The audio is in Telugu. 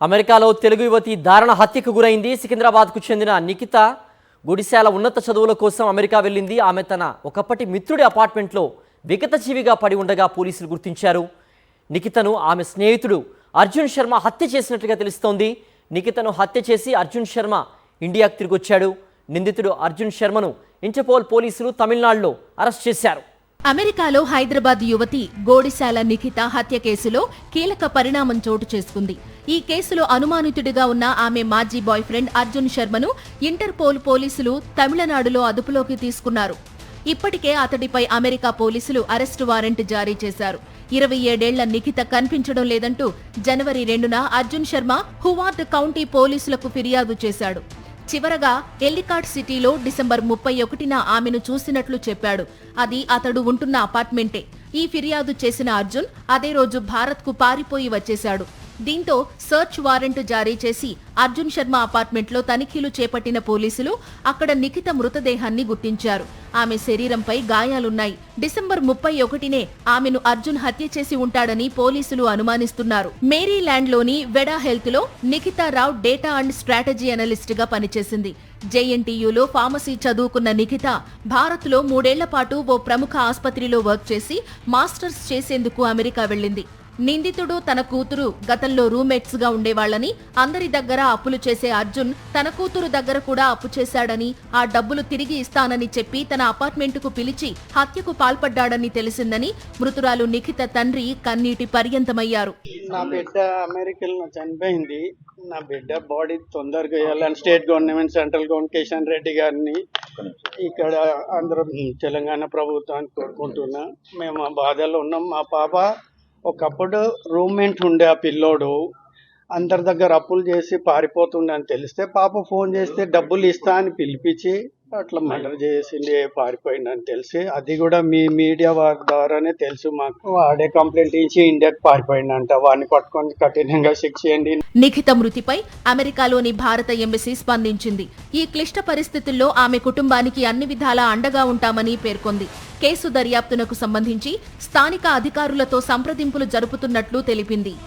అమెరికాలో తెలుగు యువతి దారుణ హత్యకు గురైంది. సికింద్రాబాద్కు చెందిన నిఖిత గుడిశాల ఉన్నత చదువుల కోసం అమెరికా వెళ్ళింది. ఆమె తన ఒకప్పటి మిత్రుడి అపార్ట్మెంట్లో విగతజీవిగా పడి ఉండగా పోలీసులు గుర్తించారు. నిఖితను ఆమె స్నేహితుడు అర్జున్ శర్మ హత్య చేసినట్లుగా తెలుస్తోంది. నిఖితను హత్య చేసి అర్జున్ శర్మ ఇండియాకు తిరిగొచ్చాడు. నిందితుడు అర్జున్ శర్మను ఇంటర్పోల్ పోలీసులు తమిళనాడులో అరెస్ట్ చేశారు. అమెరికాలో హైదరాబాద్ యువతి గోడిశాల నిఖిత హత్య కేసులో కీలక పరిణామం చోటు చేసుకుంది. ఈ కేసులో అనుమానితుడిగా ఉన్న ఆమె మాజీ బాయ్ ఫ్రెండ్ అర్జున్ శర్మను ఇంటర్పోల్ పోలీసులు తమిళనాడులో అదుపులోకి తీసుకున్నారు. ఇప్పటికే అతడిపై అమెరికా పోలీసులు అరెస్టు వారెంట్ జారీ చేశారు. 27 ఏళ్ల నిఖిత కనిపించడం లేదంటూ జనవరి 2న అర్జున్ శర్మ హువార్డ్ కౌంటీ పోలీసులకు ఫిర్యాదు చేశాడు. చివరగా ఎల్లికాట్ సిటీలో డిసెంబర్ 31న ఆమెను చూసినట్లు చెప్పాడు. అది అతడు ఉంటున్న అపార్ట్మెంటే. ఈ ఫిర్యాదు చేసిన అర్జున్ అదే రోజు భారత్కు పారిపోయి వచ్చేశాడు. దీంతో సర్చ్ వారెంట్ జారీ చేసి అర్జున్ శర్మ అపార్ట్మెంట్లో తనిఖీలు చేపట్టిన పోలీసులు అక్కడ నిఖిత మృతదేహాన్ని గుర్తించారు. ఆమె శరీరంపై గాయాలున్నాయి. డిసెంబర్ 31నే ఆమెను అర్జున్ హత్య చేసి ఉంటాడని పోలీసులు అనుమానిస్తున్నారు. మేరీల్యాండ్లోని వెడా హెల్త్లో Nikhita Rao data and strategy analyst గా పనిచేసింది. జేఎన్టీయూలో ఫార్మసీ చదువుకున్న నిఖిత భారత్లో 3 ఏళ్ల పాటు ఓ ప్రముఖ ఆసుపత్రిలో వర్క్ చేసి మాస్టర్స్ చేసేందుకు అమెరికా వెళ్లింది. నిందితుడు తన కూతురు గతంలో రూమ్మేట్స్ గా ఉండేవాళ్లని, అందరి దగ్గర అప్పులు చేసే అర్జున్ తన కూతురు దగ్గర కూడా అప్పు చేశాడని, ఆ డబ్బులు తిరిగి ఇస్తానని చెప్పి తన అపార్ట్మెంటుకు పిలిచి హత్యకు పాల్పడ్డాడని తెలిసిందని మృతురాలు నిఖిత తండ్రి కన్నీటి పర్యంతమయ్యారు. నా బిడ్డ అమెరికాలో చనిపోయింది. నా బిడ్డ బాడీ తొందరగా వేయాలని state government, central government Kishan Reddy గారిని ఇక్కడ అందరం తెలంగాణ ప్రభుత్వాన్ని కోరుకుంటున్నా. మేము ఆ బాధలో ఉన్నాం. మా పాప ఒకప్పుడు రూమ్మేట్ ఉండే ఆ పిల్లోడు అందరి దగ్గర అప్పులు చేసి పారిపోతుండే అని తెలిస్తే పాప ఫోన్ చేస్తే డబ్బులు ఇస్తా అని పిలిపించి అట్లా మర్డర్ చేసింది, పారిపోయిందని తెలిసి అది కూడా మీ మీడియా వారి ద్వారానే తెలుసు మాకు. వాడే కంప్లైంట్ ఇచ్చి ఇండియాకి పారిపోయిందంట. వాడిని పట్టుకొని కఠినంగా శిక్ష చేయండి. నిఖిత మృతిపై అమెరికాలోని భారత ఎంబసీ స్పందించింది. ఈ క్లిష్ట పరిస్థితుల్లో ఆమె కుటుంబానికి అన్ని విధాలా అండగా ఉంటామని పేర్కొంది. కేసు దర్యాప్తునకు సంబంధించి స్థానిక అధికారులతో సంప్రదింపులు జరుపుతున్నట్లు తెలిపింది.